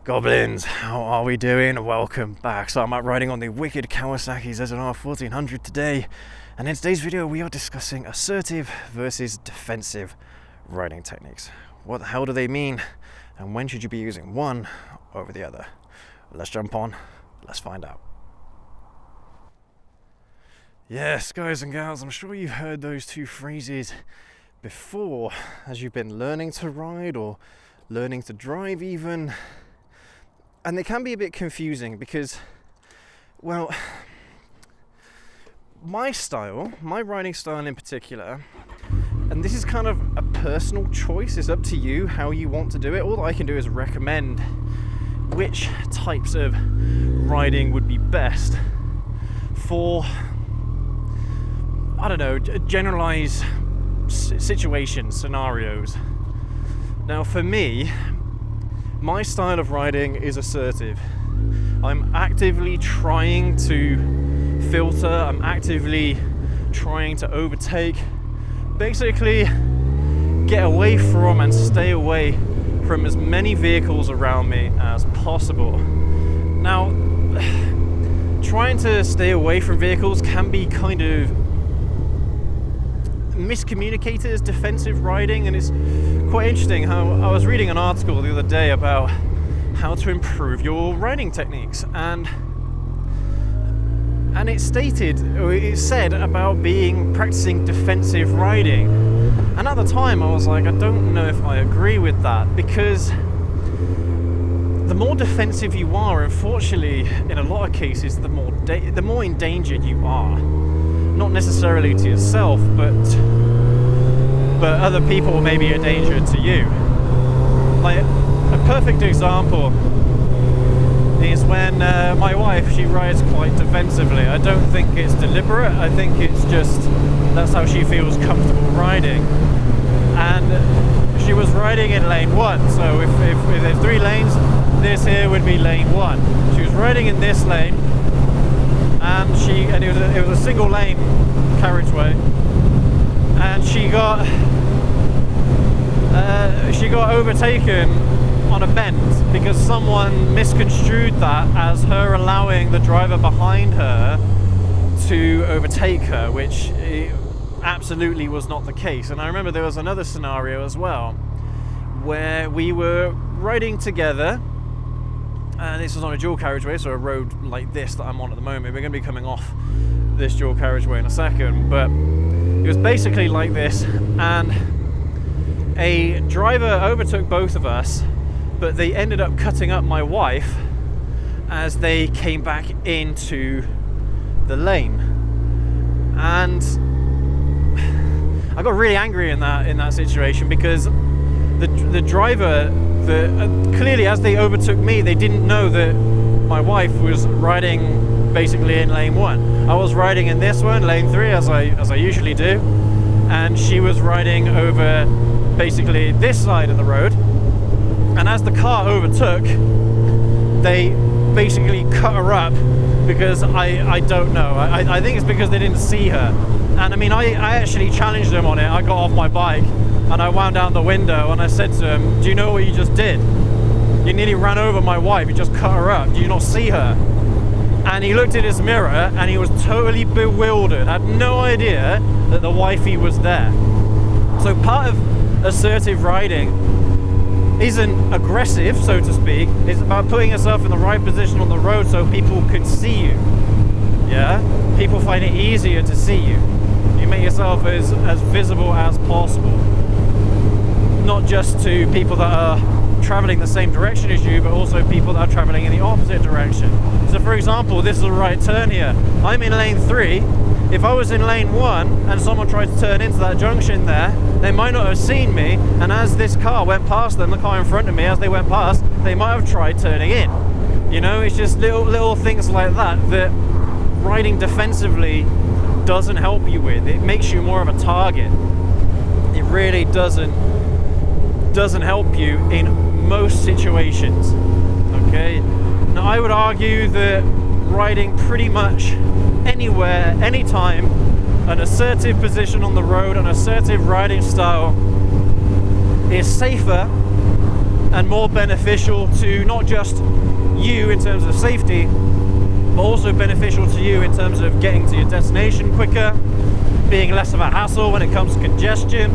Goblins, how are we doing? Welcome back. So I'm out riding on the wicked Kawasaki ZZR1400 today, and in today's video we are discussing assertive versus defensive riding techniques. What the hell do they mean, and when should you be using one over the other? Let's jump on, let's find out. Yes, guys and gals, I'm sure you've heard those two phrases before as you've been learning to ride or learning to drive even. And they can be a bit confusing because, well, my riding style in particular, and this is kind of a personal choice, it's up to you how you want to do it. All that I can do is recommend which types of riding would be best for, I don't know, generalized situations, scenarios. Now for me, my style of riding is assertive. I'm actively trying to filter, I'm actively trying to overtake, basically get away from and stay away from as many vehicles around me as possible. Now, trying to stay away from vehicles can be kind of miscommunicated as defensive riding, and it's quite interesting how I was reading an article the other day about how to improve your riding techniques, and it said about practicing defensive riding, and at the time I was like, I don't know if I agree with that, because the more defensive you are, unfortunately in a lot of cases the more endangered you are. Not necessarily to yourself, but other people may be a danger to you. Like a perfect example is when my wife, she rides quite defensively. I don't think it's deliberate, I think it's just that's how she feels comfortable riding. And she was riding in lane 1, so if there's 3 lanes, this here would be lane 1. She was riding in this lane, and it was a single lane carriageway, and she got overtaken on a bend because someone misconstrued that as her allowing the driver behind her to overtake her, which absolutely was not the case. And I remember there was another scenario as well where we were riding together. And this was on a dual carriageway, so a road like this that I'm on at the moment. We're going to be coming off this dual carriageway in a second, but it was basically like this, and a driver overtook both of us, but they ended up cutting up my wife as they came back into the lane. And I got really angry in that situation because the driver, clearly as they overtook me, they didn't know that my wife was riding basically in lane 1. I was riding in this one, lane 3, as I usually do, and she was riding over basically this side of the road. And as the car overtook, they basically cut her up because I don't know. I think it's because they didn't see her. And I mean, I actually challenged them on it. I got off my bike and I wound down the window and I said to him, do you know what you just did? You nearly ran over my wife, you just cut her up, do you not see her? And he looked in his mirror and he was totally bewildered, had no idea that the wifey was there. So part of assertive riding isn't aggressive, so to speak, it's about putting yourself in the right position on the road so people can see you. Yeah? People find it easier to see you. You make yourself as visible as possible. Not just to people that are traveling the same direction as you, but also people that are traveling in the opposite direction. So for example, this is a right turn here. I'm in lane 3. If I was in lane 1 and someone tried to turn into that junction there, they might not have seen me, and as this car went past them, the car in front of me, as they went past, they might have tried turning in. You know, it's just little things like that riding defensively doesn't help you with. It makes you more of a target. It really doesn't help you in most situations. Okay? Now I would argue that riding pretty much anywhere, anytime, an assertive position on the road, an assertive riding style is safer and more beneficial to not just you in terms of safety, but also beneficial to you in terms of getting to your destination quicker, being less of a hassle when it comes to congestion.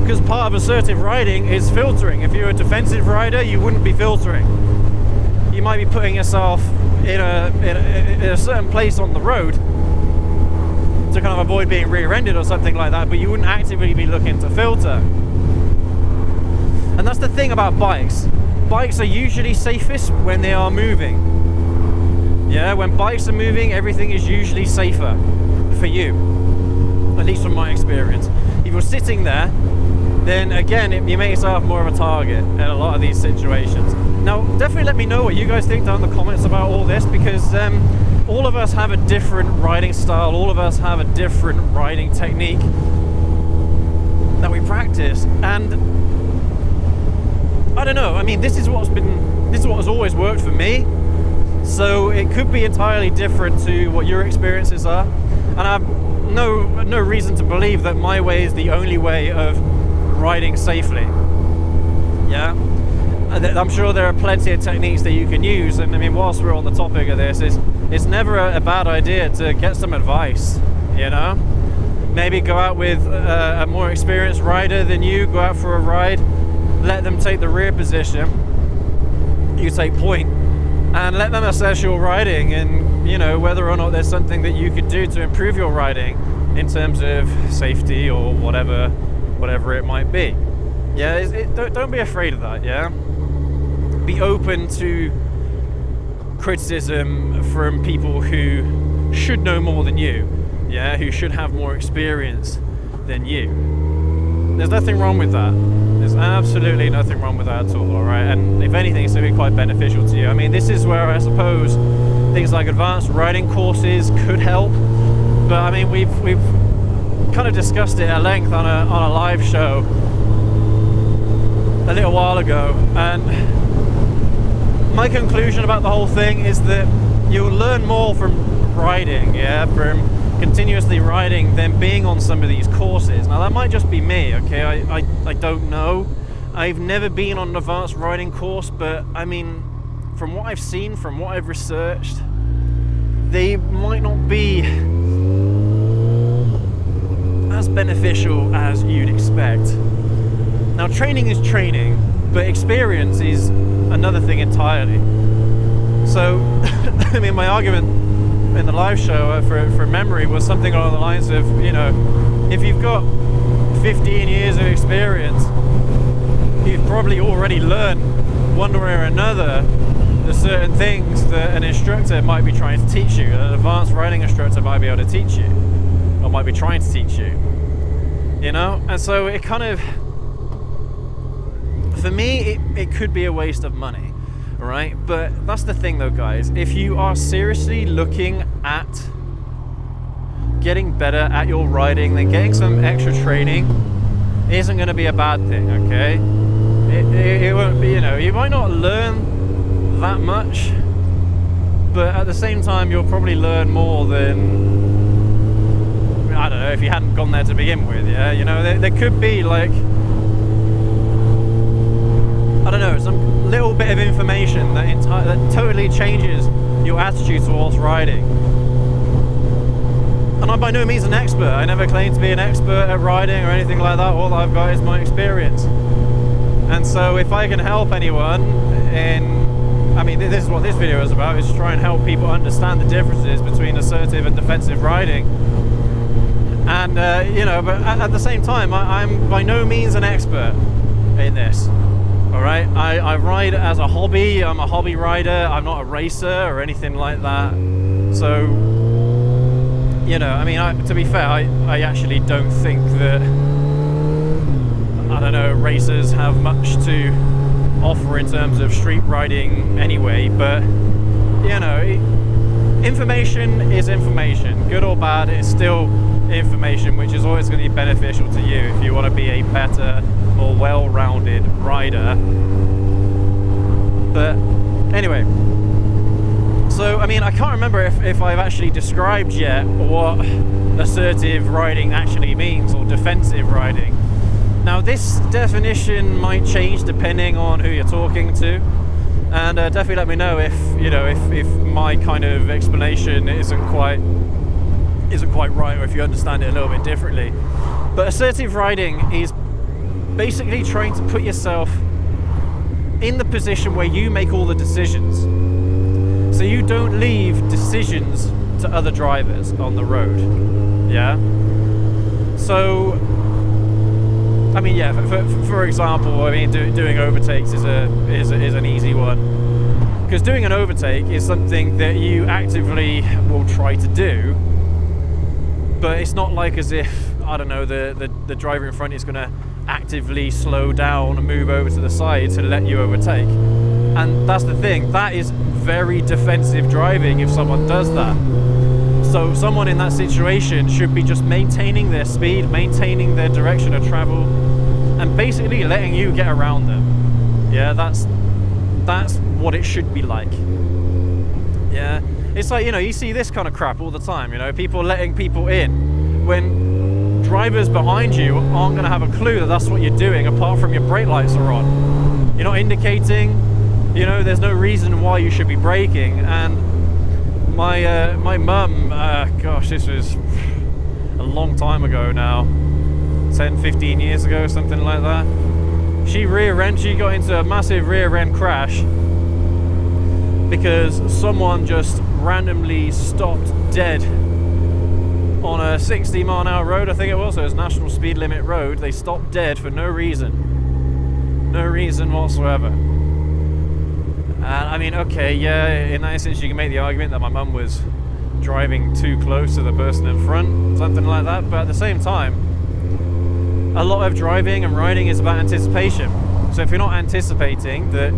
Because part of assertive riding is filtering. If you're a defensive rider, you wouldn't be filtering. You might be putting yourself in a certain place on the road to kind of avoid being rear-ended or something like that, but you wouldn't actively be looking to filter. And that's the thing about bikes. Bikes are usually safest when they are moving. Yeah, when bikes are moving, everything is usually safer for you, at least from my experience. If you're sitting there, then again, you make yourself more of a target in a lot of these situations. Now, definitely let me know what you guys think down in the comments about all this, because all of us have a different riding style, all of us have a different riding technique that we practice, and I don't know, I mean, this is what has always worked for me, so it could be entirely different to what your experiences are, and I have no reason to believe that my way is the only way of riding safely. Yeah, I'm sure there are plenty of techniques that you can use, and I mean, whilst we're on the topic of this, it's never a bad idea to get some advice, you know? Maybe go out with a more experienced rider than you, go out for a ride, let them take the rear position, you take point, and let them assess your riding, and you know, whether or not there's something that you could do to improve your riding in terms of safety or whatever it might be. Yeah, don't be afraid of that, yeah? Be open to criticism from people who should know more than you, yeah, who should have more experience than you. There's nothing wrong with that. There's absolutely nothing wrong with that at all, alright? And if anything, it's going to be quite beneficial to you. I mean, this is where I suppose things like advanced riding courses could help, but I mean, we've kind of discussed it at length on a live show a little while ago, and my conclusion about the whole thing is that you'll learn more from riding, yeah, from continuously riding than being on some of these courses. Now that might just be me, okay, I don't know. I've never been on an advanced riding course, but I mean, from what I've seen, from what I've researched, they might not be as beneficial as you'd expect. Now, training is training, but experience is another thing entirely. So, I mean, my argument in the live show for memory was something along the lines of, you know, if you've got 15 years of experience, you've probably already learned one way or another the certain things that an instructor might be trying to teach you, an advanced riding instructor might be able to teach you, or might be trying to teach you, you know? And so it kind of, for me, it could be a waste of money, right? But that's the thing though, guys. If you are seriously looking at getting better at your riding, then getting some extra training isn't going to be a bad thing, okay? It won't be, you know, you might not learn that much, but at the same time, you'll probably learn more than, I don't know, if you hadn't gone there to begin with, yeah? You know, there could be like, I don't know, some little bit of information that totally changes your attitude towards riding. And I'm by no means an expert. I never claim to be an expert at riding or anything like that. All I've got is my experience. And so if I can help anyone I mean, this is what this video is about, is to try and help people understand the differences between assertive and defensive riding. And, you know, but at the same time, I'm by no means an expert in this. Alright, I ride as a hobby. I'm a hobby rider. I'm not a racer or anything like that. So, you know, I mean, to be fair, I actually don't think that, I don't know, racers have much to offer in terms of street riding anyway, but, you know, information is information. Good or bad, it's still information, which is always going to be beneficial to you if you want to be a better, more well-rounded rider. But anyway, so I mean, I can't remember if I've actually described yet what assertive riding actually means, or defensive riding. Now this definition might change depending on who you're talking to, and definitely let me know if if my kind of explanation isn't quite right, or if you understand it a little bit differently. But assertive riding is basically trying to put yourself in the position where you make all the decisions, so you don't leave decisions to other drivers on the road. Yeah. So, I mean, yeah. For example, I mean, doing overtakes is an easy one, because doing an overtake is something that you actively will try to do, but it's not like as if, I don't know, the driver in front is going to actively slow down and move over to the side to let you overtake. And that's the thing. That is very defensive driving if someone does that. So someone in that situation should be just maintaining their speed, maintaining their direction of travel, and basically letting you get around them. Yeah, that's what it should be like. Yeah, it's like, you see this kind of crap all the time, people letting people in when drivers behind you aren't going to have a clue that that's what you're doing, apart from your brake lights are on. You're not indicating, there's no reason why you should be braking. And my mum, gosh, this was a long time ago now, 10-15 years ago, something like that. She got into a massive rear end crash because someone just randomly stopped dead on a 60-mile-an-hour road, I think it was. So it was national speed limit road. They stopped dead for no reason whatsoever. And I mean, okay, yeah, in that instance you can make the argument that my mum was driving too close to the person in front, something like that. But at the same time, a lot of driving and riding is about anticipation. So if you're not anticipating that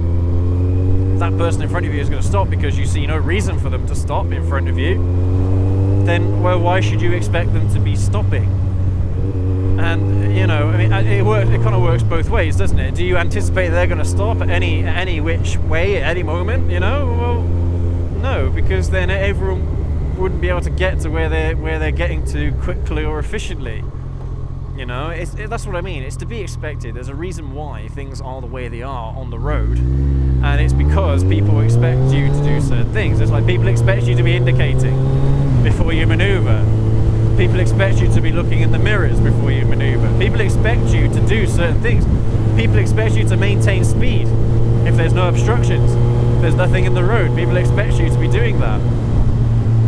person in front of you is going to stop because you see no reason for them to stop in front of you, then, well, why should you expect them to be stopping? And I mean, it kind of works both ways, doesn't it? Do you anticipate they're going to stop at any which way at any moment? Well, no, because then everyone wouldn't be able to get to where they're getting to quickly or efficiently. That's what I mean. It's to be expected. There's a reason why things are the way they are on the road, and it's because people expect you to do certain things. It's like people expect you to be indicating before you maneuver. People expect you to be looking in the mirrors before you maneuver. People expect you to do certain things. People expect you to maintain speed if there's no obstructions, if there's nothing in the road. People expect you to be doing that.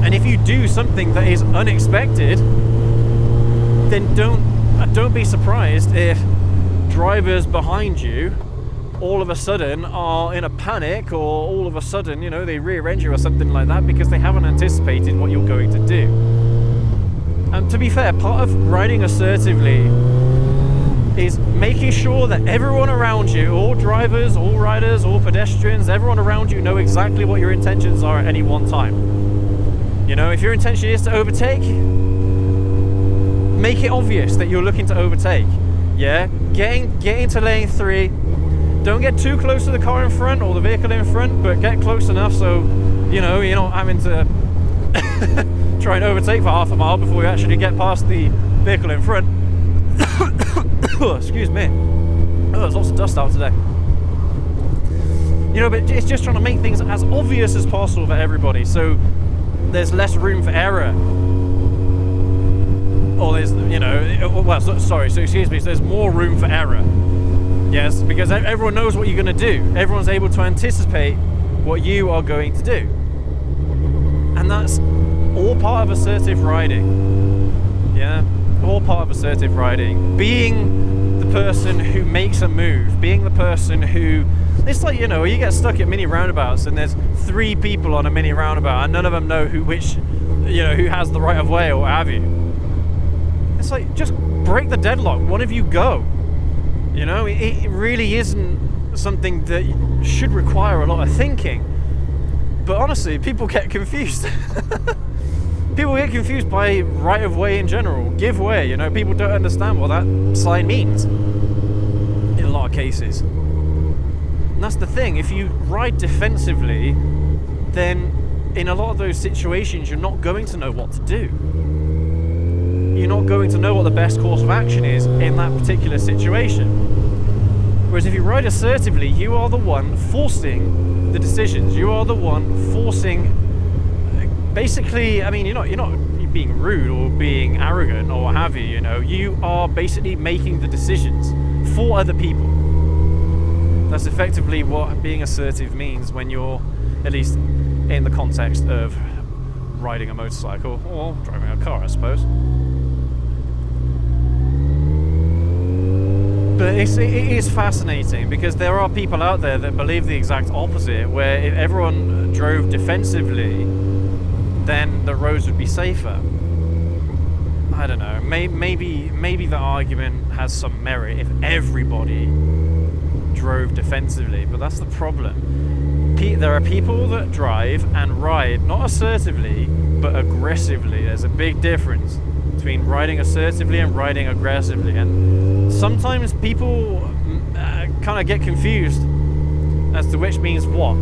And if you do something that is unexpected, then don't be surprised if drivers behind you all of a sudden are in a panic, or all of a sudden, they rear-end you or something like that, because they haven't anticipated what you're going to do. And to be fair, part of riding assertively is making sure that everyone around you, all drivers, all riders, all pedestrians, everyone around you know exactly what your intentions are at any one time. If your intention is to overtake, make it obvious that you're looking to overtake. Yeah, get into lane 3. Don't get too close to the car in front or the vehicle in front, but get close enough so you're not having to try and overtake for half a mile before you actually get past the vehicle in front. Oh, excuse me. Oh, there's lots of dust out today. But it's just trying to make things as obvious as possible for everybody, so there's less room for error. Or there's, so there's more room for error. Yes, because everyone knows what you're going to do. Everyone's able to anticipate what you are going to do. And that's all part of assertive riding. Yeah, all part of assertive riding. Being the person who makes a move, being the person who, it's like, you get stuck at mini roundabouts and there's 3 people on a mini roundabout and none of them know who has the right of way or what have you. It's like, just break the deadlock. One of you go. It really isn't something that should require a lot of thinking. But honestly, people get confused. People get confused by right of way in general. Give way, people don't understand what that sign means in a lot of cases. And that's the thing. If you ride defensively, then in a lot of those situations, you're not going to know what to do. you're not going to know what the best course of action is in that particular situation. Whereas if you ride assertively, you are the one forcing the decisions. You are the one forcing, basically, I mean, you're not being rude or being arrogant or what have you, you know. You are basically making the decisions for other people. That's effectively what being assertive means when you're, at least in the context of riding a motorcycle or driving a car, I suppose. But it is fascinating because there are people out there that believe the exact opposite, where if everyone drove defensively, then the roads would be safer. I don't know. Maybe the argument has some merit if everybody drove defensively, but that's the problem. There are people that drive and ride not assertively, but aggressively. There's a big difference between riding assertively and riding aggressively, and sometimes people kind of get confused as to which means what.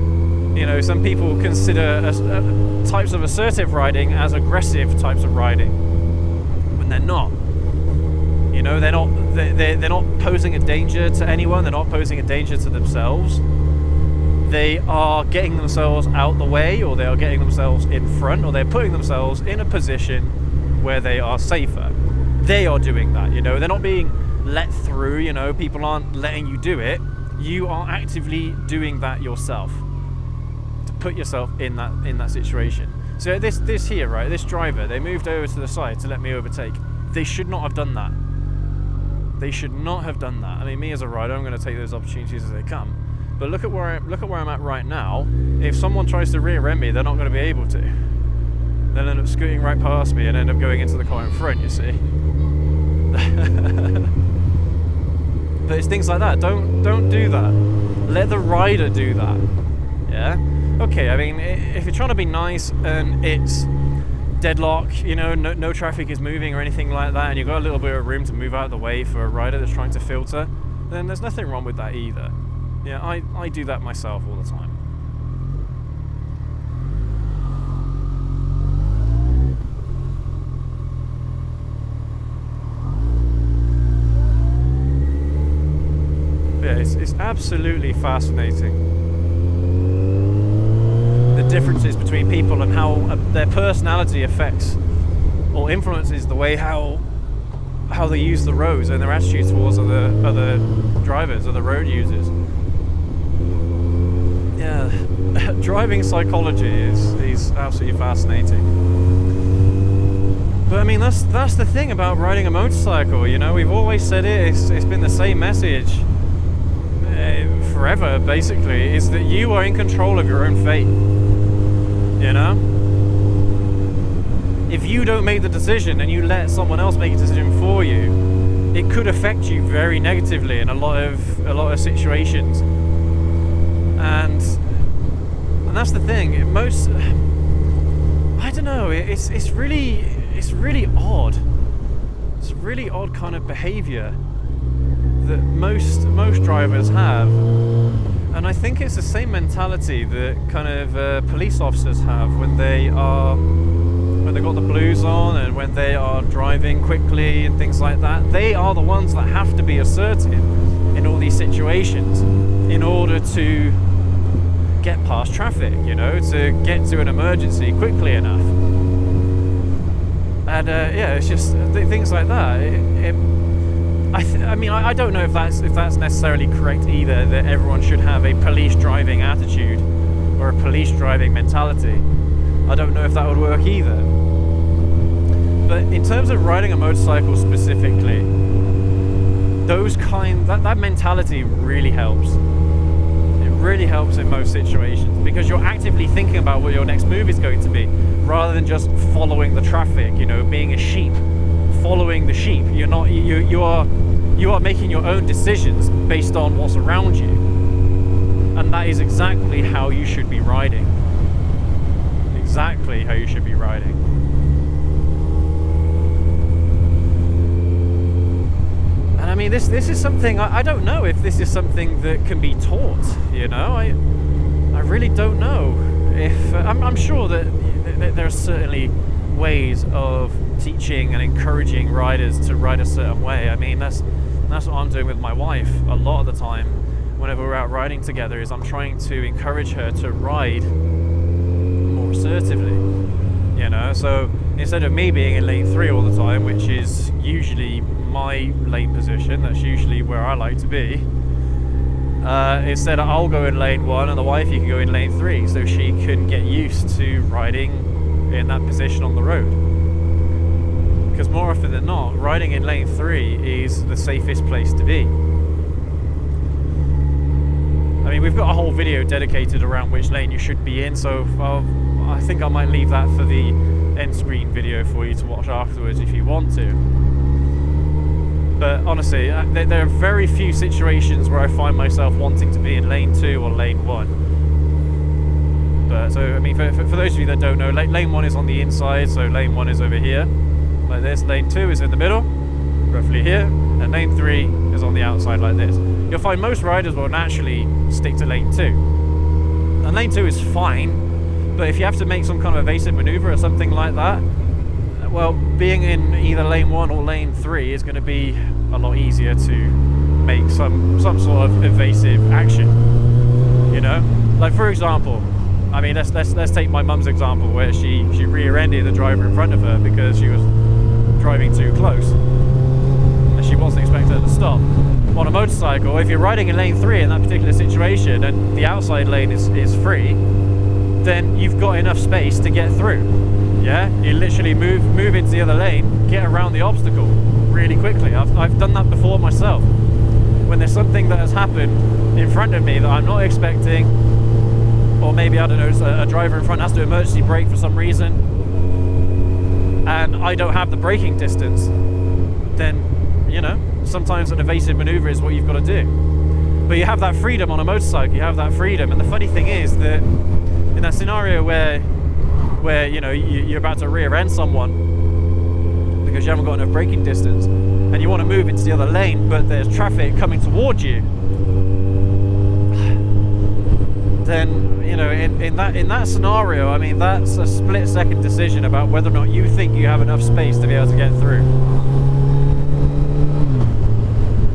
You know, some people consider types of assertive riding as aggressive types of riding, when they're not. You know, they're not posing a danger to anyone. They're not posing a danger to themselves. They are getting themselves out the way, or they are getting themselves in front, or they're putting themselves in a position where they are safer. They are doing that, you know. They're not being let through, you know. People aren't letting you do it. You are actively doing that yourself to put yourself in that situation. So this here, right, this driver, they moved over to the side to let me overtake. They should not have done that. They should not have done that. I mean, me as a rider, I'm going to take those opportunities as they come. But look at where I'm at right now. If someone tries to rear end me, they're not going to be able to. They'll end up scooting right past me and end up going into the car in front, you see. But it's things like that. Don't do that. Let the rider do that. Yeah? Okay, I mean, if you're trying to be nice and it's deadlock, you know, no traffic is moving or anything like that, and you've got a little bit of room to move out of the way for a rider that's trying to filter, then there's nothing wrong with that either. Yeah, I do that myself all the time. Yeah, it's absolutely fascinating, the differences between people and how their personality affects or influences the way how they use the roads and their attitude towards other drivers, other road users. Yeah, driving psychology is absolutely fascinating. But I mean, that's the thing about riding a motorcycle, you know. We've always said it's been the same message forever, basically, is that you are in control of your own fate, you know. If you don't make the decision and you let someone else make a decision for you, it could affect you very negatively in a lot of situations. And that's the thing. I don't know. It's really odd. It's a really odd kind of behaviour that most drivers have, and I think it's the same mentality that kind of police officers have when they've got the blues on and when they are driving quickly and things like that. They are the ones that have to be assertive in all these situations in order to get past traffic, you know, to get to an emergency quickly enough. And yeah, it's just things like that. I mean, I don't know if that's necessarily correct either, that everyone should have a police driving attitude or a police driving mentality. I don't know if that would work either. But in terms of riding a motorcycle specifically, that mentality really helps. It really helps in most situations because you're actively thinking about what your next move is going to be, rather than just following the traffic, you know, being a sheep, following the sheep. You are making your own decisions based on what's around you, and that is exactly how you should be riding. Exactly how you should be riding. And I mean, this is something I don't know if this is something that can be taught. You know, I really don't know if I'm sure that there are certainly ways of teaching and encouraging riders to ride a certain way. I mean, that's what I'm doing with my wife a lot of the time. Whenever we're out riding together, is I'm trying to encourage her to ride more assertively. You know, so instead of me being in lane 3 all the time, which is usually my lane position, that's usually where I like to be, instead I'll go in lane 1 and the wifey can go in lane 3, so she can get used to riding in that position on the road. Because more often than not, riding in lane 3 is the safest place to be. I mean, we've got a whole video dedicated around which lane you should be in, so I think I might leave that for the end screen video for you to watch afterwards if you want to. But honestly, there are very few situations where I find myself wanting to be in lane 2 or lane 1. But so, I mean, for those of you that don't know, lane 1 is on the inside, so lane 1 is over here, like this. Lane 2 is in the middle, roughly here, and lane 3 is on the outside like this. You'll find most riders will naturally stick to lane 2. And lane 2 is fine, but if you have to make some kind of evasive maneuver or something like that, well, being in either lane 1 or lane 3 is going to be a lot easier to make some sort of evasive action. You know, like for example, I mean, let's take my mum's example where she rear-ended the driver in front of her because she was driving too close and she wasn't expecting her to stop. On a motorcycle, if you're riding in lane 3 in that particular situation and the outside lane is free, then you've got enough space to get through. Yeah, you literally move into the other lane, get around the obstacle really quickly. I've done that before myself. When there's something that has happened in front of me that I'm not expecting, or maybe, I don't know, a driver in front has to emergency brake for some reason, and I don't have the braking distance, then, you know, sometimes an evasive maneuver is what you've got to do. But you have that freedom on a motorcycle, you have that freedom. And the funny thing is that in that scenario where you know, you're about to rear end someone because you haven't got enough braking distance and you want to move into the other lane, but there's traffic coming towards you, then, you know, in that scenario, I mean, that's a split-second decision about whether or not you think you have enough space to be able to get through.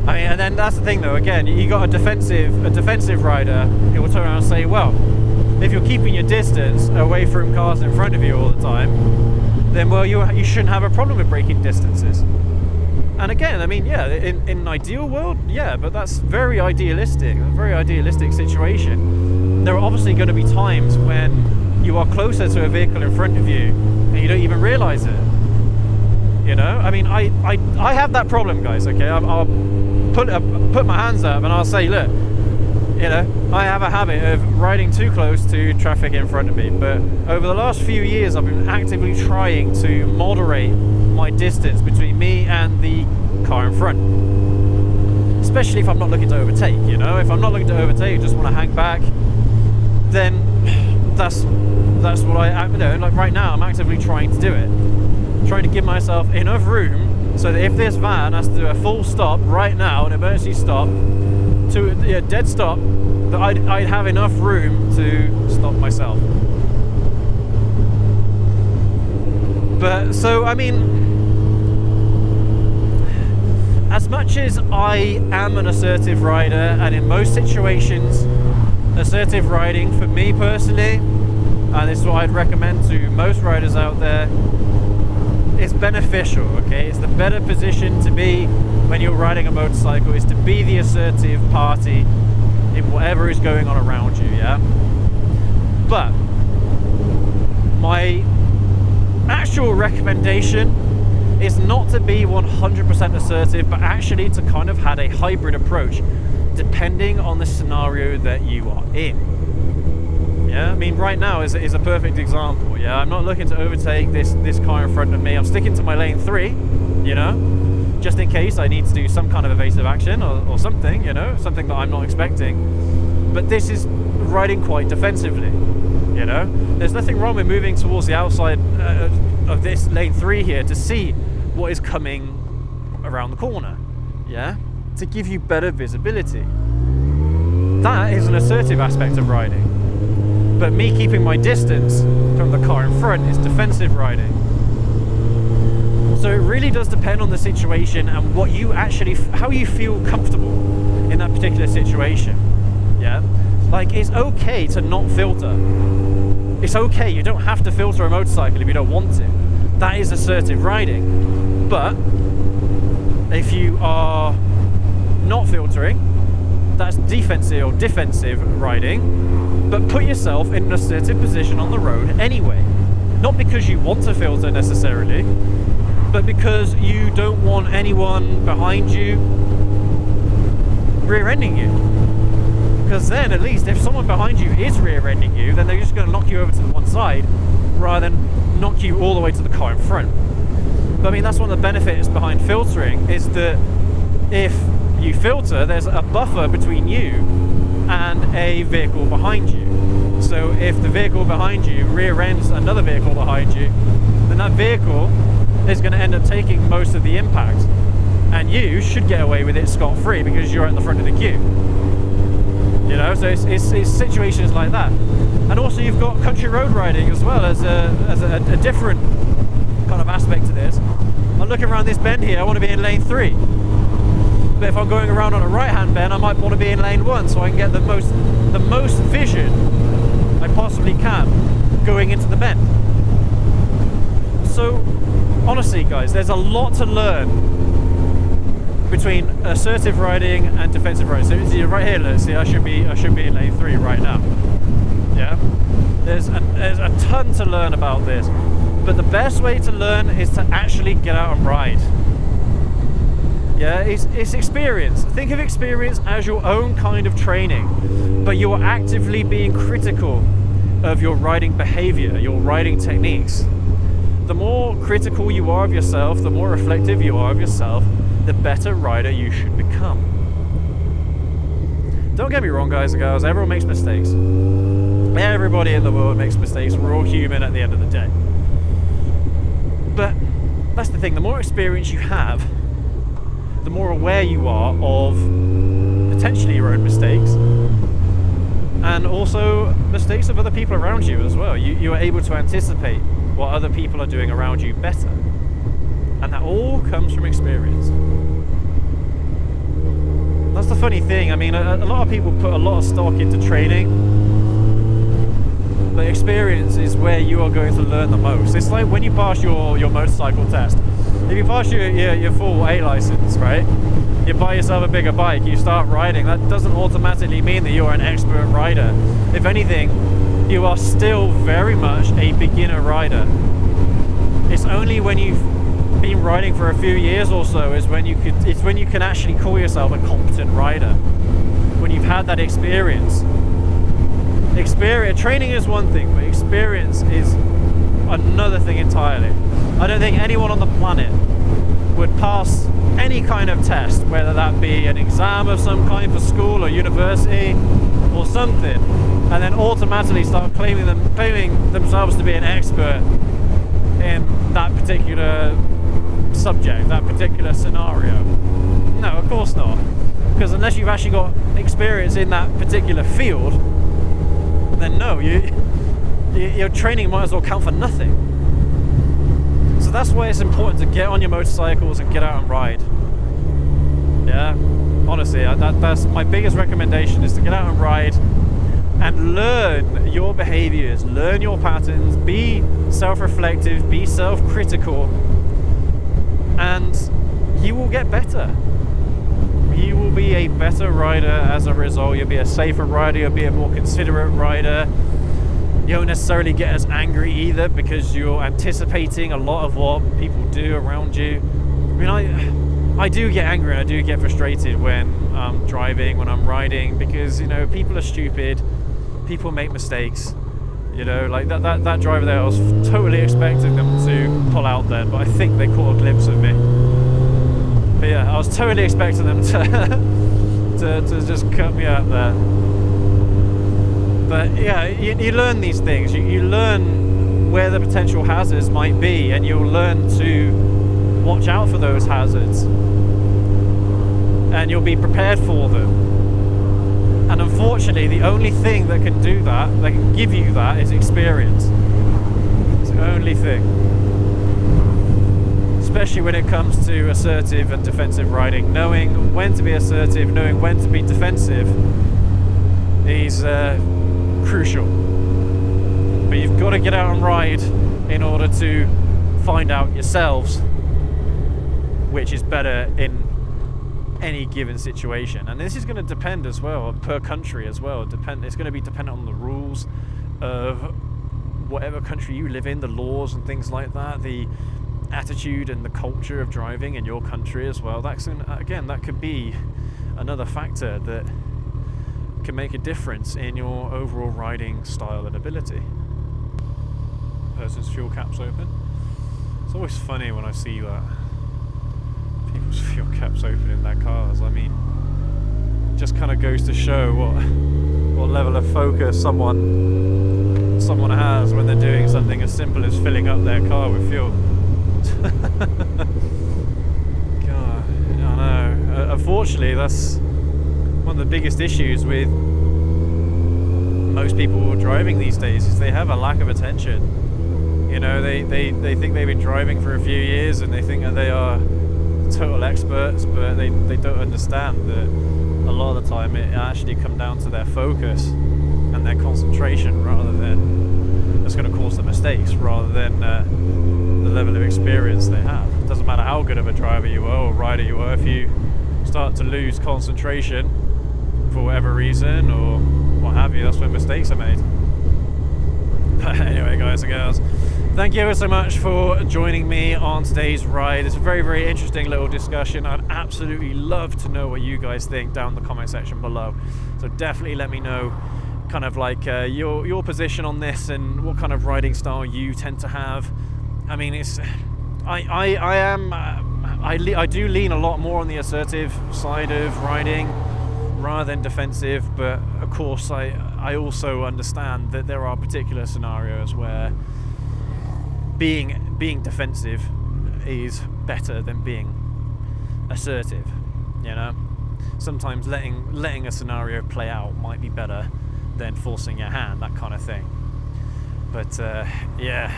I mean, and then that's the thing though, again, you got a defensive rider who will turn around and say, well, if you're keeping your distance away from cars in front of you all the time, then, well, you shouldn't have a problem with braking distances. And again, I mean, yeah, in an ideal world, yeah, but that's very idealistic, a very idealistic situation. There are obviously going to be times when you are closer to a vehicle in front of you and you don't even realize it. You know, I mean, I have that problem, guys, okay? I'll put my hands up and I'll say, look, you know, I have a habit of riding too close to traffic in front of me, but over the last few years I've been actively trying to moderate my distance between me and the car in front, especially if I'm not looking to overtake. You know, if I'm not looking to overtake, just want to hang back, then that's what I'm doing. Like right now, I'm actively trying to do it, trying to give myself enough room so that if this van has to do a full stop right now, an emergency stop, to a dead stop, that I'd have enough room to stop myself. But so, I mean, as much as I am an assertive rider, and in most situations, assertive riding for me personally, and this is what I'd recommend to most riders out there, is beneficial, okay? It's the better position to be when you're riding a motorcycle, is to be the assertive party in whatever is going on around you, yeah? But my actual recommendation is not to be 100% assertive, but actually to kind of have a hybrid approach depending on the scenario that you are in. Yeah, I mean, right now is a perfect example. Yeah, I'm not looking to overtake this car in front of me. I'm sticking to my lane 3, you know, just in case I need to do some kind of evasive action or something, you know, something that I'm not expecting. But this is riding quite defensively, you know. There's nothing wrong with moving towards the outside of this lane 3 here to see what is coming around the corner, yeah, to give you better visibility. That is an assertive aspect of riding. But me keeping my distance from the car in front is defensive riding. So it really does depend on the situation and what you actually, how you feel comfortable in that particular situation. Yeah, like it's okay to not filter. It's okay, you don't have to filter a motorcycle if you don't want to. That is assertive riding. But if you are not filtering, that's defensive or defensive riding. But put yourself in an assertive position on the road anyway. Not because you want to filter necessarily, but because you don't want anyone behind you rear-ending you. Because then at least if someone behind you is rear-ending you, then they're just going to knock you over to the one side rather than knock you all the way to the car in front. But I mean, that's one of the benefits behind filtering, is that if you filter, there's a buffer between you and a vehicle behind you. So if the vehicle behind you rear-ends another vehicle behind you, then that vehicle is going to end up taking most of the impact, and you should get away with it scot-free because you're at the front of the queue. You know, so it's situations like that. And also you've got country road riding as well as a different kind of aspect to this. I'm looking around this bend here, I want to be in lane 3. But if I'm going around on a right-hand bend, I might want to be in lane 1 so I can get the most vision I possibly can going into the bend. So honestly guys, there's a lot to learn between assertive riding and defensive riding. So see right here, let's see, I should be in lane 3 right now. Yeah, there's a ton to learn about this, but the best way to learn is to actually get out and ride. Yeah, it's experience. Think of experience as your own kind of training, but you are actively being critical of your riding behavior, your riding techniques. The more critical you are of yourself, the more reflective you are of yourself, the better rider you should become. Don't get me wrong, guys and girls, everyone makes mistakes. Everybody in the world makes mistakes. We're all human at the end of the day. But that's the thing, the more experience you have, the more aware you are of potentially your own mistakes, and also mistakes of other people around you as well. You are able to anticipate what other people are doing around you better. And that all comes from experience. That's the funny thing. I mean, a lot of people put a lot of stock into training, but experience is where you are going to learn the most. It's like when you pass your motorcycle test. If you pass your full A license, right? You buy yourself a bigger bike, you start riding. That doesn't automatically mean that you're an expert rider. If anything, you are still very much a beginner rider. It's only when you've been riding for a few years or so it's when you can actually call yourself a competent rider, when you've had that experience. Training is one thing, but experience is another thing entirely. I don't think anyone on the planet would pass any kind of test, whether that be an exam of some kind for school or university or something, and then automatically start claiming themselves to be an expert in that particular subject, that particular scenario. No, of course not. Because unless you've actually got experience in that particular field, then no, your training might as well count for nothing. So that's why it's important to get on your motorcycles and get out and ride. Yeah, honestly, that's my biggest recommendation, is to get out and ride and learn your behaviors, learn your patterns, be self-reflective, be self-critical, and you will get better. You will be a better rider as a result. You'll be a safer rider, you'll be a more considerate rider. You don't necessarily get as angry either, because you're anticipating a lot of what people do around you. I mean, I do get angry and I do get frustrated when I'm driving, when I'm riding, because, you know, people are stupid, people make mistakes. You know, like that driver there, I was totally expecting them to pull out then, but I think they caught a glimpse of me. But yeah, I was totally expecting them to just cut me out there. But yeah, you learn these things. You learn where the potential hazards might be, and you'll learn to watch out for those hazards, and you'll be prepared for them. And unfortunately, the only thing that can do that, that can give you that, is experience. It's the only thing. especially when it comes to assertive and defensive riding. Knowing when to be assertive, knowing when to be defensive is crucial. But you've got to get out and ride in order to find out yourselves which is better in any given situation. And this is going to depend as well, per country as well. It's going to be dependent on the rules of whatever country you live in, the laws and things like that, the attitude and the culture of driving in your country as well. That's again, that could be another factor that can make a difference in your overall riding style and ability. Person's fuel cap's open. It's always funny when I see that. People's fuel caps open in their cars. I mean, it just kind of goes to show what level of focus someone has when they're doing something as simple as filling up their car with fuel. God, I know. Unfortunately, that's one of the biggest issues with most people driving these days, is they have a lack of attention. You know, they think they've been driving for a few years and they think that they are total experts, but they don't understand that a lot of the time it actually comes down to their focus and their concentration, rather than that's going to cause the mistakes, rather than the level of experience they have. It doesn't matter how good of a driver you are or rider you are, if you start to lose concentration for whatever reason or what have you, that's when mistakes are made. But anyway, guys and girls, thank you ever so much for joining me on today's ride. It's a very, very interesting little discussion. I'd absolutely love to know what you guys think down in the comment section below. So definitely let me know kind of like your position on this and what kind of riding style you tend to have. I mean, I do lean a lot more on the assertive side of riding rather than defensive, but of course I also understand that there are particular scenarios where being defensive is better than being assertive. You know, sometimes letting a scenario play out might be better than forcing your hand, that kind of thing. But yeah,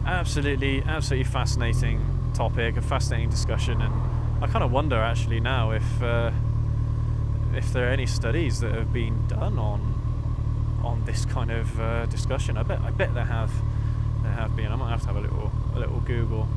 absolutely fascinating topic, a fascinating discussion, and I kind of wonder actually now if there are any studies that have been done on this kind of discussion. I bet there have been. I might have to have a little Google.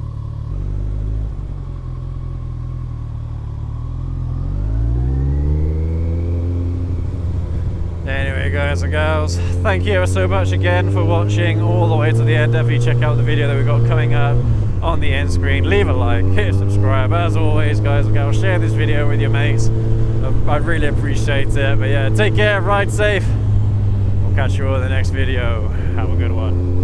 Anyway, guys and girls, thank you ever so much again for watching all the way to the end. Definitely check out the video that we've got coming up on the end screen. Leave a like, hit subscribe. As always, guys and girls, share this video with your mates. I'd really appreciate it. But yeah, take care, ride safe. We'll catch you all in the next video. Have a good one.